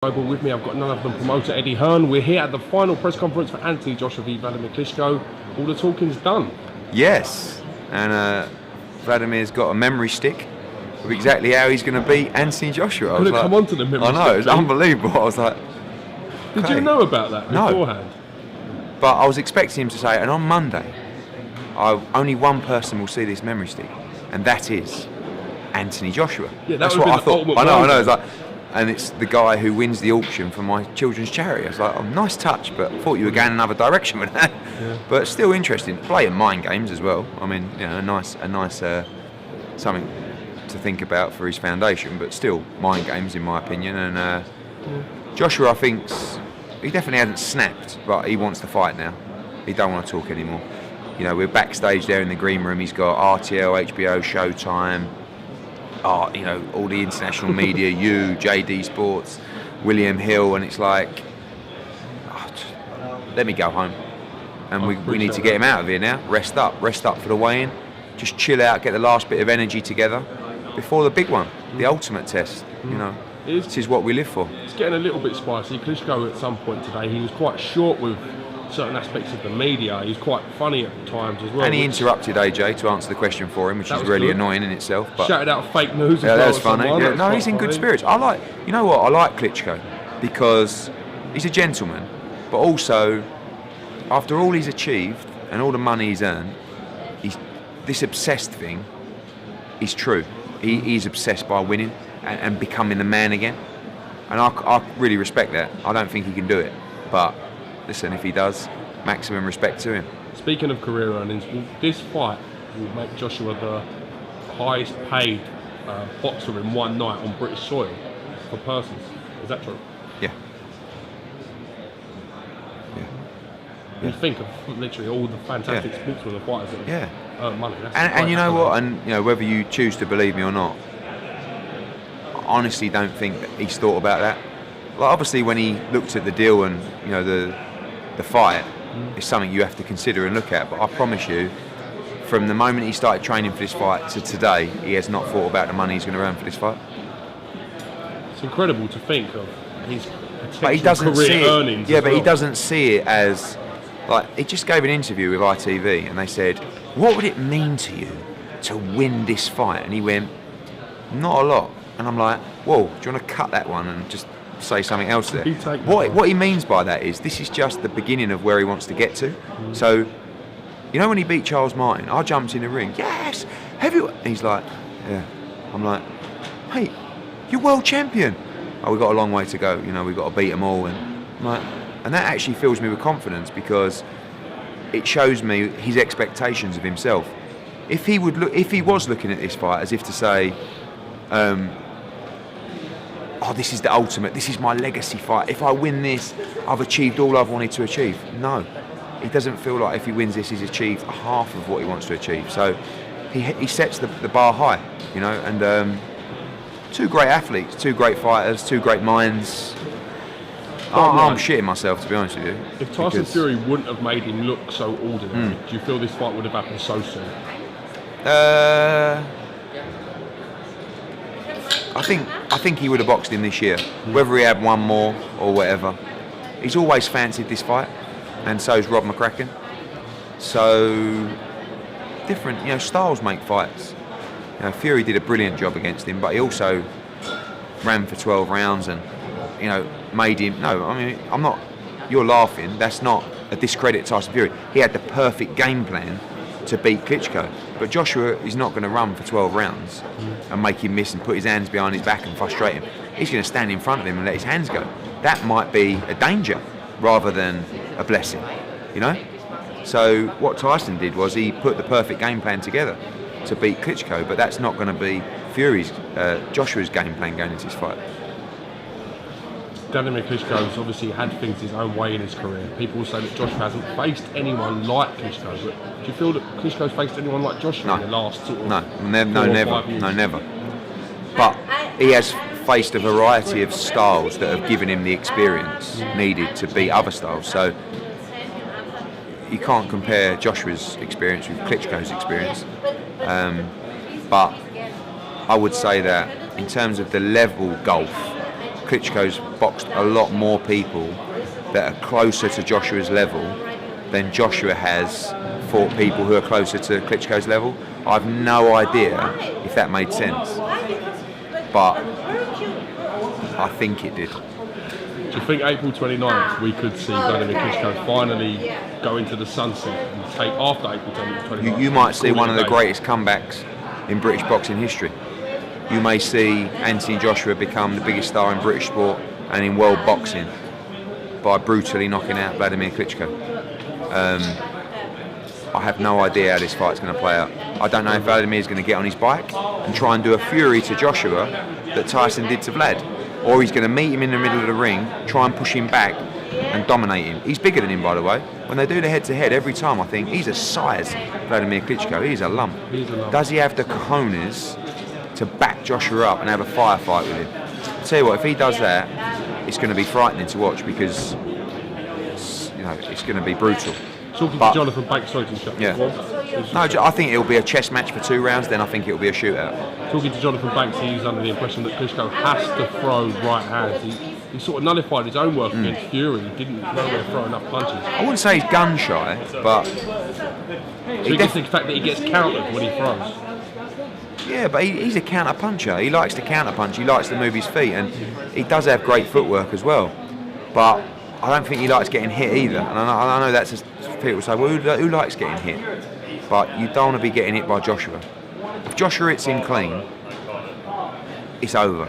Global. With me, I've got none other than promoter Eddie Hearn. We're here at the final press conference for Anthony Joshua v Vladimir Klitschko. All the talking's done. Yes, and Vladimir's got a memory stick of exactly how he's going to beat Anthony Joshua. Couldn't come onto the memory stick. I know, it was unbelievable. I was like, Did you know about that beforehand? No, but I was expecting him to say, and on Monday, only one person will see this memory stick, and that is Anthony Joshua. Yeah, that's what I thought. I know. It's like, and it's the guy who wins the auction for my children's charity. I was like, oh, nice touch, but I thought you were going another direction with that. Yeah. But still interesting. Playing mind games as well. I mean, you know, a nice something to think about for his foundation, but still mind games in my opinion. And Joshua, I think, he definitely hasn't snapped, but he wants to fight now. He don't want to talk anymore. You know, we're backstage there in the green room. He's got RTL, HBO, Showtime. You know, all the international media, JD Sports, William Hill, and it's like, let me go home. And we need to get him out of here now. Rest up for the weigh-in. Just chill out, get the last bit of energy together before the big one, the ultimate test. You know, this is what we live for. It's getting a little bit spicy. Klitschko at some point today, he was quite short with certain aspects of the media. He's quite funny at times as well. And he interrupted AJ to answer the question for him, which is really annoying in itself. But shouted out fake news. Yeah, that's funny. Yeah, no, he's in good spirits. I like Klitschko because he's a gentleman, but also after all he's achieved and all the money he's earned, this obsessed thing is true. He's obsessed by winning and becoming the man again, and I really respect that. I don't think he can do it, but listen, if he does, maximum respect to him. Speaking of career earnings, this fight will make Joshua the highest paid boxer in one night on British soil for persons. Is that true? Yeah. You think of literally all the fantastic sportsmen and fighters that earn money. And you know what? And you know, whether you choose to believe me or not, I honestly don't think that he's thought about that. Like, obviously, when he looked at the deal and you know the fight is something you have to consider and look at, but I promise you, from the moment he started training for this fight to today, he has not thought about the money he's going to earn for this fight. It's incredible to think of his but he doesn't career see it, earnings. Yeah, but he doesn't see it as like, he just gave an interview with ITV and they said, what would it mean to you to win this fight? And he went, not a lot. And I'm like, whoa, do you want to cut that one and just say something else there? What he means by that is this is just the beginning of where he wants to get to. So, you know, when he beat Charles Martin, I jumped in the ring, yes, heavyweight. He's like, yeah. I'm like, mate, you're world champion. Oh, we've got a long way to go. You know, we've got to beat them all. And I'm like, and that actually fills me with confidence because it shows me his expectations of himself. If he was looking at this fight as if to say, this is the ultimate, this is my legacy fight. If I win this, I've achieved all I've wanted to achieve. No, he doesn't feel like if he wins this, he's achieved half of what he wants to achieve. So he sets the bar high, you know, and two great athletes, two great fighters, two great minds. I'm shitting myself, to be honest with you. If Tyson Fury wouldn't have made him look so ordinary, do you feel this fight would have happened so soon? I think he would have boxed him this year, whether he had one more or whatever. He's always fancied this fight, and so's Rob McCracken. So different, you know, styles make fights. You know, Fury did a brilliant job against him, but he also ran for 12 rounds and, you know, made him. No, I mean, I'm not. You're laughing. That's not a discredit to Tyson Fury. He had the perfect game plan to beat Klitschko, but Joshua is not going to run for 12 rounds and make him miss and put his hands behind his back and frustrate him. He's going to stand in front of him and let his hands go. That might be a danger rather than a blessing, you know. So what Tyson did was he put the perfect game plan together to beat Klitschko, but that's not going to be Joshua's game plan going into this fight. Vladimir Klitschko's obviously had things his own way in his career. People say that Joshua hasn't faced anyone like Klitschko, but do you feel that Klitschko's faced anyone like Joshua in the last sort of never. But he has faced a variety of styles that have given him the experience needed to beat other styles. So you can't compare Joshua's experience with Klitschko's experience. But I would say that in terms of the level golf, Klitschko's boxed a lot more people that are closer to Joshua's level than Joshua has fought people who are closer to Klitschko's level. I've no idea if that made sense, but I think it did. Do you think April 29th we could see Vladimir Klitschko finally go into the sunset and take after April 29th? You might see one of the greatest comebacks in British boxing history. You may see Anthony Joshua become the biggest star in British sport and in world boxing by brutally knocking out Vladimir Klitschko. I have no idea how this fight's going to play out. I don't know if Vladimir's going to get on his bike and try and do a fury to Joshua that Tyson did to Vlad, or he's going to meet him in the middle of the ring, try and push him back and dominate him. He's bigger than him, by the way. When they do the head-to-head, every time I think he's a size, Vladimir Klitschko. He's a lump. Does he have the cojones to back Joshua up and have a firefight with him? I'll tell you what, if he does that, it's going to be frightening to watch because it's going to be brutal. Talking to Jonathan Banks, sorry to interrupt. Yeah. No, I think it'll be a chess match for 2 rounds, then I think it'll be a shootout. Talking to Jonathan Banks, he's under the impression that Klitschko has to throw right hands. He sort of nullified his own work against Fury. He didn't know where to throw enough punches. I wouldn't say he's gun shy, but... So he gets the fact that he gets countered when he throws. Yeah, but he's a counter puncher. He likes to counter punch. He likes to move his feet, and he does have great footwork as well. But I don't think he likes getting hit either. And I know that's just, people say, well, who likes getting hit? But you don't want to be getting hit by Joshua. If Joshua hits him clean, it's over.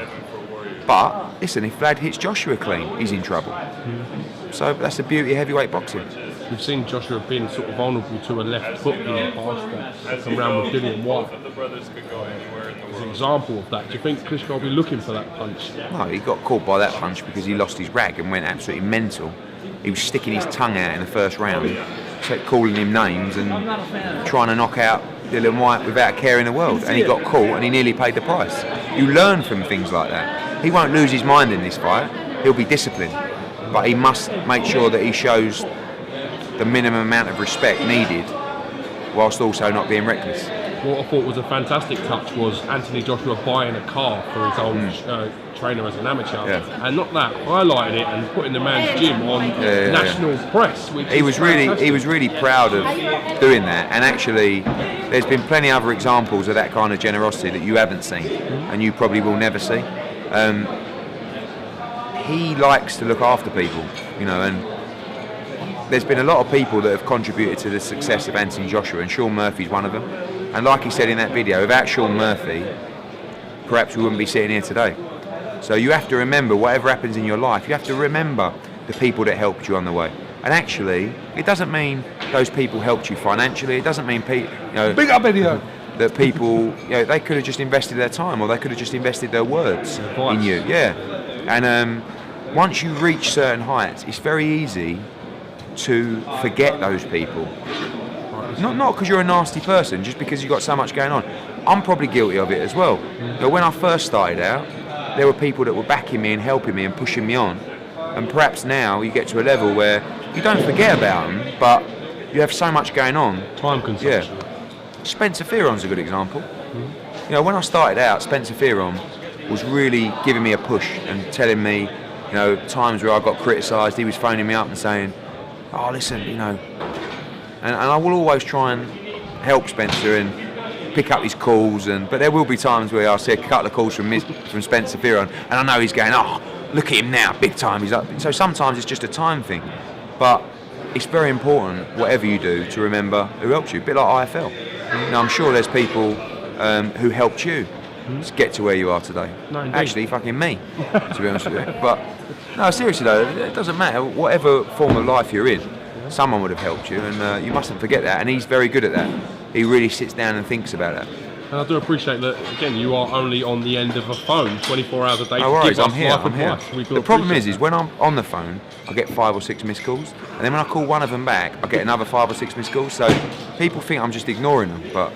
But listen, if Vlad hits Joshua clean, he's in trouble. So that's the beauty of heavyweight boxing. We've seen Joshua being sort of vulnerable to a left hook in the past that come round with Dillian White. As an example of that, do you think Klitschko will be looking for that punch? No, he got caught by that punch because he lost his rag and went absolutely mental. He was sticking his tongue out in the first round, calling him names and trying to knock out Dillian White without a care in the world. And he got caught and he nearly paid the price. You learn from things like that. He won't lose his mind in this fight. He'll be disciplined. But he must make sure that he shows the minimum amount of respect needed whilst also not being reckless. What I thought was a fantastic touch was Anthony Joshua buying a car for his old trainer as an amateur, and not that, highlighting it and putting the man's gym on national press. He was really proud of doing that, and actually there's been plenty other examples of that kind of generosity that you haven't seen and you probably will never see. He likes to look after people, and there's been a lot of people that have contributed to the success of Anthony Joshua, and Sean Murphy's one of them. And like he said in that video, without Sean Murphy, perhaps we wouldn't be sitting here today. So you have to remember, whatever happens in your life, you have to remember the people that helped you on the way. And actually, it doesn't mean those people helped you financially. It doesn't mean big up video that people, they could have just invested their time, or they could have just invested their words in you. Yeah. And once you reach certain heights, it's very easy to forget those people. Not because you're a nasty person, just because you've got so much going on. I'm probably guilty of it as well. When I first started out, there were people that were backing me and helping me and pushing me on. And perhaps now you get to a level where you don't forget about them, but you have so much going on. Time consumption. Yeah. Spencer Fearon's a good example. When I started out, Spencer Fearon was really giving me a push and telling me, times where I got criticised, he was phoning me up and saying, oh, listen, and I will always try and help Spencer and pick up his calls, but there will be times where I see a couple of calls from Spencer Fearon, and I know he's going, oh, look at him now, big time, he's up. So sometimes it's just a time thing, but it's very important, whatever you do, to remember who helped you, a bit like IFL. I'm sure there's people who helped you to get to where you are today. No, actually, fucking me, to be honest with you. But no, seriously though, it doesn't matter, whatever form of life you're in, someone would have helped you, and you mustn't forget that. And he's very good at that. He really sits down and thinks about that. And I do appreciate that, again, you are only on the end of a phone 24 hours a day. No worries, I'm here. The problem is when I'm on the phone, I get 5 or 6 missed calls, and then when I call one of them back, I get another 5 or 6 missed calls. So people think I'm just ignoring them, but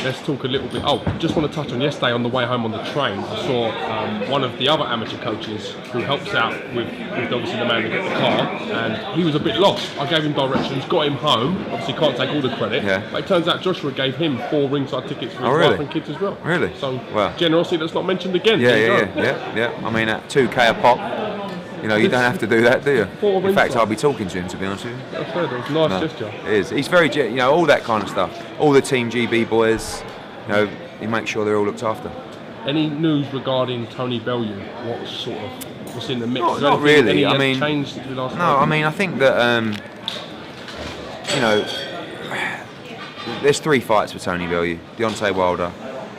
let's talk a little bit. Oh, just want to touch on yesterday on the way home on the train. I saw one of the other amateur coaches who helps out with obviously the man who got the car, and he was a bit lost. I gave him directions, got him home. Obviously, can't take all the credit. Yeah. But it turns out Joshua gave him 4 ringside tickets for his wife and kids as well. Really? So generosity that's not mentioned again. Yeah. I mean, at 2K a pop. You know, you don't have to do that, do you? In fact, I'll be talking to him, to be honest with you. That's fair, that was a nice gesture. It is. He's very, you know, all that kind of stuff. All the Team GB boys, you know, he makes sure they're all looked after. Any news regarding Tony Bellew? What's in the mix? Not really. I mean, changed since we last I mean, I think that, you know, there's 3 fights for Tony Bellew: Deontay Wilder,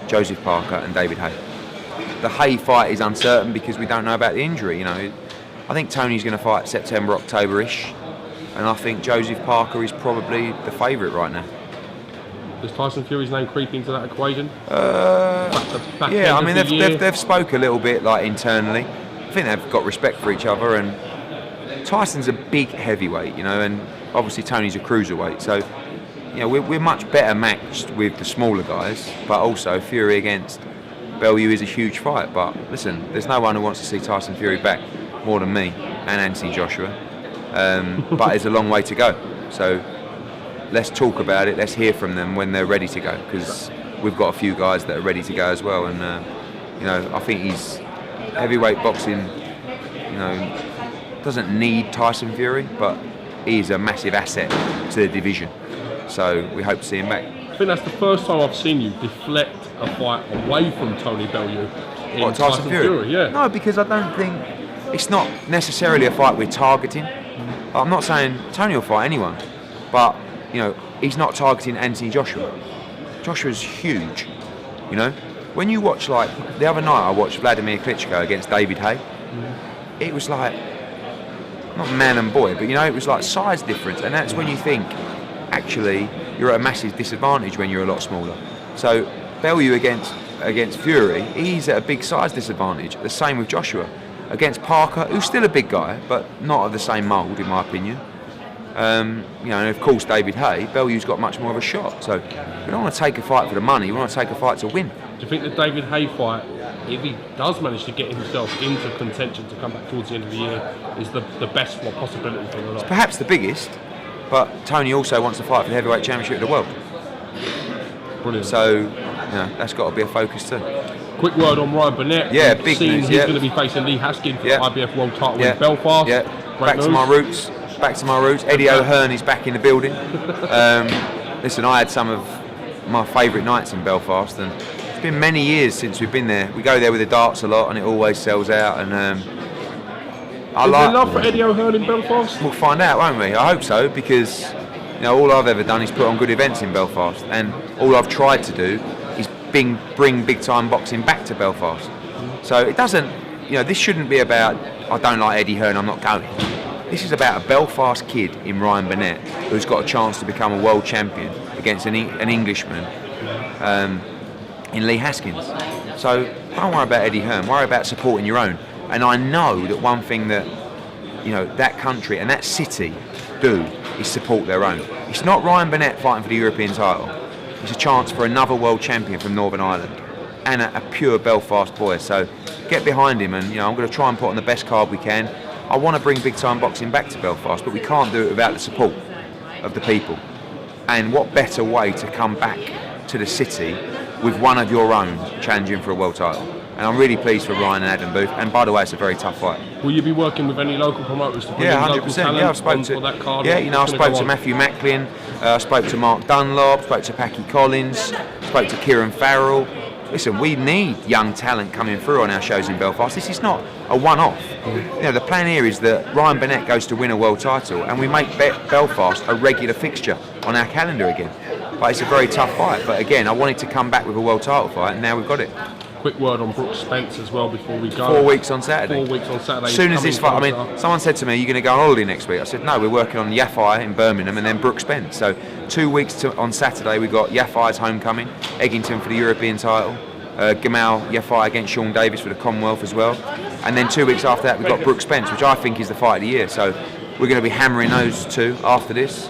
Joseph Parker, and David Haye. The Haye fight is uncertain because we don't know about the injury. You know, I think Tony's going to fight September, October-ish, and I think Joseph Parker is probably the favourite right now. Does Tyson Fury's name creep into that equation? Yeah, I mean they've spoke a little bit like internally. I think they've got respect for each other, and Tyson's a big heavyweight, you know, and obviously Tony's a cruiserweight, so you know we're much better matched with the smaller guys, but also Fury against Bellew is a huge fight. But listen, there's no one who wants to see Tyson Fury back more than me and Anthony Joshua, but it's a long way to go, so let's talk about it, let's hear from them when they're ready to go, because we've got a few guys that are ready to go as well, and you know, I think heavyweight boxing, you know, doesn't need Tyson Fury, but he's a massive asset to the division, so we hope to see him back. I think that's the first time I've seen you deflect a fight away from Tony Bellew in Tyson Fury. Yeah. No, because I don't think it's not necessarily a fight we're targeting. I'm not saying Tony will fight anyone, but you know, he's not targeting Anthony Joshua. Joshua's huge, you know. When you watch, like the other night, I watched Vladimir Klitschko against David Haye. It was like not man and boy, but you know, it was like size difference, and that's when you think actually you're at a massive disadvantage when you're a lot smaller. So Bellew against Fury, he's at a big size disadvantage. The same with Joshua against Parker, who's still a big guy, but not of the same mould, in my opinion. You know, and of course David Haye, Bellew's got much more of a shot. So we don't want to take a fight for the money, we want to take a fight to win. Do you think the David Haye fight, if he does manage to get himself into contention to come back towards the end of the year, is the best possibility for the lot? It's perhaps the biggest, but Tony also wants to fight for the heavyweight championship of the world. Brilliant. So, you know, that's got to be a focus too. Quick word on Ryan Burnett. Yeah, big news. He's going to be facing Lee Haskins for the IBF World Title in Belfast. Yeah, back to my roots. Eddie Hearn is back in the building. Listen, I had some of my favourite nights in Belfast, and it's been many years since we've been there. We go there with the darts a lot, and it always sells out. And is there love for Eddie Hearn in Belfast? We'll find out, won't we? I hope so, because you know all I've ever done is put on good events in Belfast, and all I've tried to do is bring big time boxing back to Belfast. So it doesn't, you know, this shouldn't be about I don't like Eddie Hearn, I'm not going. This is about a Belfast kid in Ryan Burnett who's got a chance to become a world champion against an Englishman in Lee Haskins. So don't worry about Eddie Hearn, worry about supporting your own. And I know that one thing that you know that country and that city do is support their own. It's not Ryan Burnett fighting for the European title. It's a chance for another world champion from Northern Ireland and a pure Belfast boy. So get behind him, and you know I'm going to try and put on the best card we can. I want to bring big time boxing back to Belfast, but we can't do it without the support of the people. And what better way to come back to the city with one of your own challenging for a world title? And I'm really pleased for Ryan and Adam Booth. And by the way, it's a very tough fight. Will you be working with any local promoters to bring in 100%. local talent I've spoken for that card? Yeah, you know, I spoke to Matthew Macklin, I spoke to Mark Dunlop, spoke to Packy Collins, spoke to Kieran Farrell. Listen, we need young talent coming through on our shows in Belfast. This is not a one-off. You know, the plan here is that Ryan Burnett goes to win a world title, and we make Belfast a regular fixture on our calendar again. But it's a very tough fight. But again, I wanted to come back with a world title fight, and now we've got it. Quick word on Brook Spence as well before we go. 4 weeks on Saturday. 4 weeks on Saturday. As soon as this fight, I mean, someone said to me, "You're going to go on holiday next week?" I said, "No, we're working on Yafai in Birmingham and then Brook Spence." So 2 weeks on Saturday, we've got Yafai's homecoming, Eggington for the European title. Gamal Yafai against Sean Davis for the Commonwealth as well, and then 2 weeks after that we've got Brook Spence, which I think is the fight of the year. So we're going to be hammering those two after this.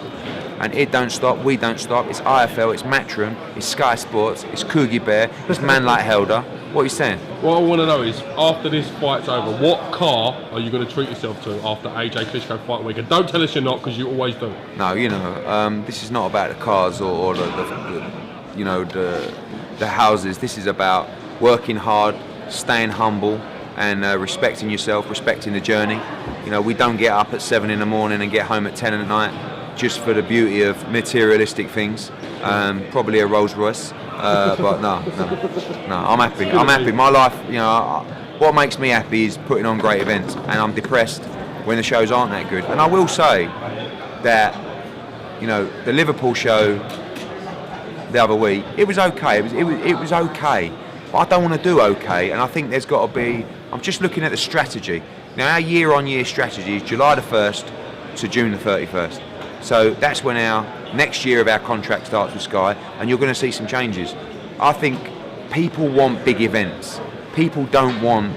and it don't stop, we don't stop. It's IFL, it's Matchroom, it's Sky Sports, it's Coogie Bear, it's Man Like Helder. What are you saying? What I want to know is, after this fight's over, what car are you going to treat yourself to after AJ Klitschko fight week? And don't tell us you're not, because you always do. No, this is not about the cars or the houses. This is about working hard, staying humble, and respecting yourself, respecting the journey. We don't get up at 7 in the morning and get home at 10 at night just for the beauty of materialistic things. Probably a Rolls Royce, but no, I'm happy. I'm happy. My life, what makes me happy is putting on great events, and I'm depressed when the shows aren't that good. And I will say that, the Liverpool show the other week, it was okay. It was okay. But I don't want to do okay, and I think there's got to be. I'm just looking at the strategy. Now, our year-on-year strategy is July the 1st to June the 31st. So that's when our next year of our contract starts with Sky, and you're going to see some changes. I think people want big events. People don't want,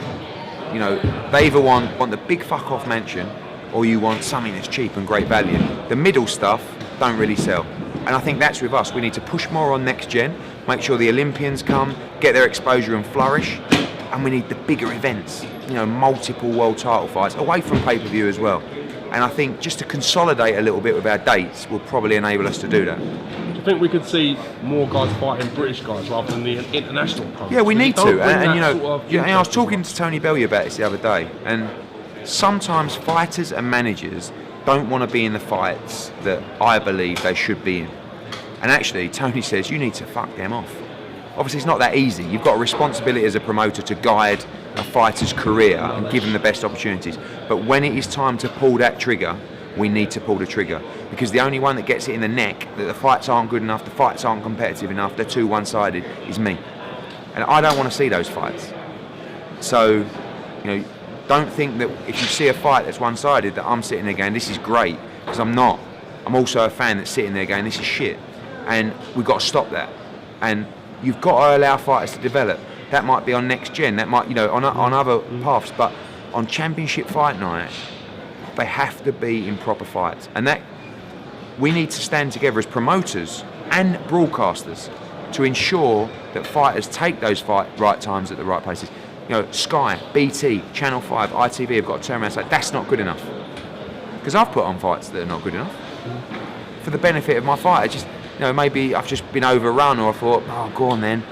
they either want the big fuck-off mansion, or you want something that's cheap and great value. The middle stuff don't really sell. And I think that's with us. We need to push more on next gen, make sure the Olympians come, get their exposure and flourish, and we need the bigger events, multiple world title fights, away from pay-per-view as well. And I think just to consolidate a little bit with our dates will probably enable us to do that. Do you think we could see more guys fighting British guys rather than the international opponents? Yeah, we need to. And I was talking interest to Tony Bellew about this the other day, and sometimes fighters and managers don't want to be in the fights that I believe they should be in. And actually, Tony says you need to fuck them off. Obviously, it's not that easy. You've got a responsibility as a promoter to guide a fighter's career and give them the best opportunities. But when it is time to pull that trigger, we need to pull the trigger. Because the only one that gets it in the neck, that the fights aren't good enough, the fights aren't competitive enough, they're too one-sided, is me. And I don't want to see those fights. So, don't think that if you see a fight that's one-sided that I'm sitting there going, this is great, because I'm not. I'm also a fan that's sitting there going, this is shit. And we've got to stop that. And you've got to allow fighters to develop. That might be on next gen, that might, on other paths, but on championship fight night, they have to be in proper fights. And that we need to stand together as promoters and broadcasters to ensure that fighters take those right times at the right places. Sky, BT, Channel 5, ITV have got to turn around and say, that's not good enough. Because I've put on fights that are not good enough. For the benefit of my fighter, just, maybe I've just been overrun, or I thought, oh, go on then.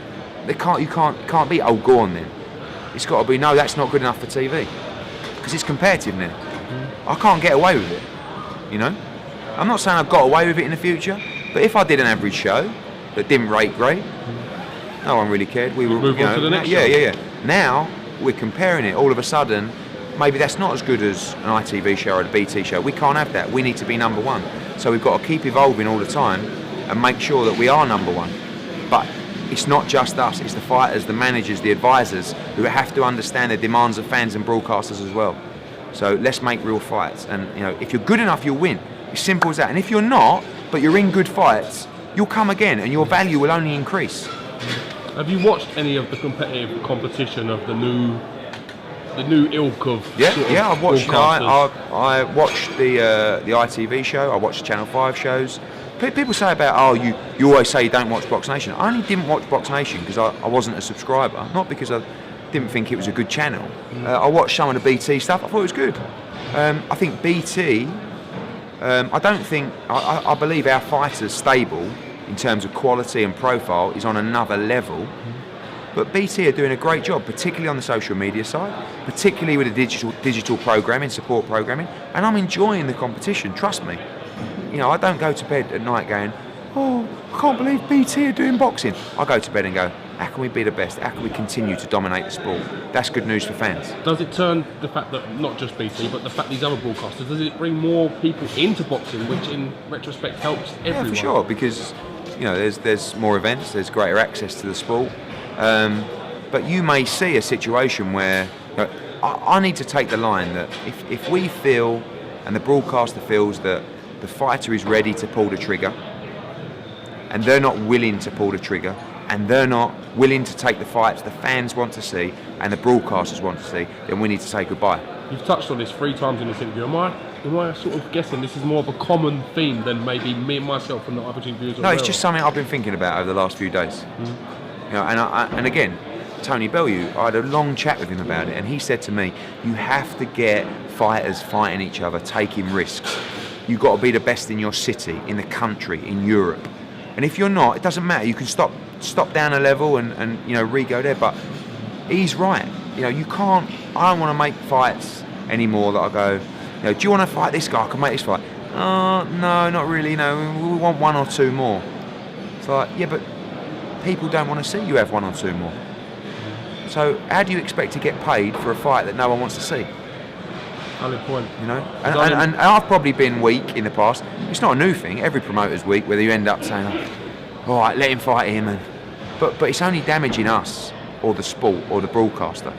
You can't be, oh, go on then. It's got to be, no, that's not good enough for TV. Because it's competitive now. I can't get away with it, I'm not saying I've got away with it in the future, but if I did an average show that didn't rate great, no one really cared. We were, move on to the next show. Yeah. Now we're comparing it. All of a sudden, maybe that's not as good as an ITV show or a BT show. We can't have that. We need to be number one. So we've got to keep evolving all the time and make sure that we are number one. But it's not just us. It's the fighters, the managers, the advisors who have to understand the demands of fans and broadcasters as well. So let's make real fights. And if you're good enough, you'll win. It's simple as that. And if you're not, but you're in good fights, you'll come again, and your value will only increase. Have you watched any of the competitive competition of the new ilk of? Yeah. I've watched. broadcasters? I watched the ITV show. I watched the Channel 5 shows. People say about, you always say you don't watch Box Nation. I only didn't watch Box Nation because I wasn't a subscriber, not because I didn't think it was a good channel. I watched some of the BT stuff. I thought it was good. I think BT. I believe our fighters stable in terms of quality and profile is on another level. But BT are doing a great job, particularly on the social media side, particularly with the digital programming, support programming, and I'm enjoying the competition, trust me. I don't go to bed at night going, oh, I can't believe BT are doing boxing. I go to bed and go, how can we be the best? How can we continue to dominate the sport? That's good news for fans. Does it turn the fact that, not just BT, but the fact these other broadcasters, does it bring more people into boxing, which in retrospect helps everyone? Yeah, for sure, because there's more events, there's greater access to the sport. But you may see a situation where I need to take the line that if we feel and the broadcaster feels that the fighter is ready to pull the trigger and they're not willing to pull the trigger and they're not willing to take the fights the fans want to see and the broadcasters want to see, then we need to say goodbye. You've touched on this 3 times in this interview. Am I sort of guessing this is more of a common theme than maybe me and myself and the other two viewers? No, it's just something I've been thinking about over the last few days. You know, and again, Tony Bellew, I had a long chat with him about it, and he said to me, you have to get fighters fighting each other, taking risks. You've got to be the best in your city, in the country, in Europe. And if you're not, it doesn't matter. You can stop down a level and you know, re-go there. But he's right. You know, you can't. I don't want to make fights anymore that I go, you know, do you want to fight this guy? I can make this fight. Oh, no, not really. No, we want 1 or 2 more. It's like, yeah, but people don't want to see you have 1 or 2 more. So how do you expect to get paid for a fight that no one wants to see? Valid point. You know, and I've probably been weak in the past. It's not a new thing. Every promoter's weak, whether you end up saying, "All right, let him fight him," but it's only damaging us or the sport or the broadcaster.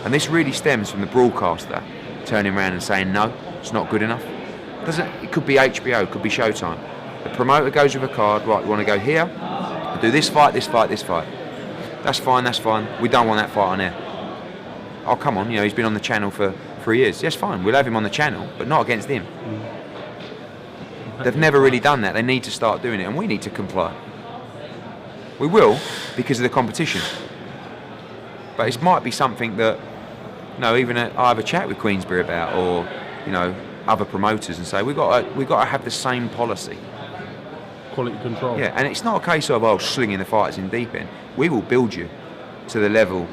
And this really stems from the broadcaster turning around and saying, "No, it's not good enough." It could be HBO, it could be Showtime. The promoter goes with a card. Right, we want to go here. We'll do this fight, this fight, this fight. That's fine. That's fine. We don't want that fight on air. Oh, come on, you know, he's been on the channel for 3 years. Yes, fine, we'll have him on the channel, but not against him. They've never really done that. They need to start doing it, and we need to comply. We will, because of the competition. But it might be something that, you know, even I have a chat with Queensberry about, or, you know, other promoters, and say we've got to have the same policy. Quality control. Yeah, and it's not a case of slinging the fighters in deep end. We will build you to the level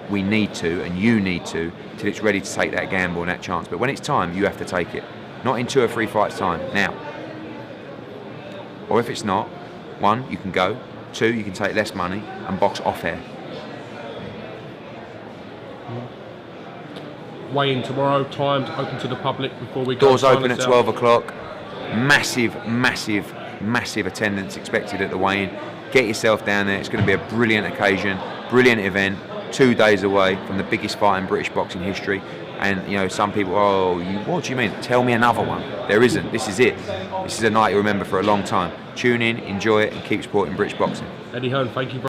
we need to, and you need to, till it's ready to take that gamble and that chance. But when it's time, you have to take it. Not in 2 or 3 fights time, now. Or if it's not, 1, you can go. 2, you can take less money and box off air. Weigh-in tomorrow, times open to the public before we go. Doors open at 12 o'clock. Massive attendance expected at the weigh-in. Get yourself down there. It's going to be a brilliant occasion, brilliant event. 2 days away from the biggest fight in British boxing history. And, you know, some people, what do you mean? Tell me another one. There isn't. This is it. This is a night you'll remember for a long time. Tune in, enjoy it, and keep supporting British boxing. Eddie Hearn, thank you very much.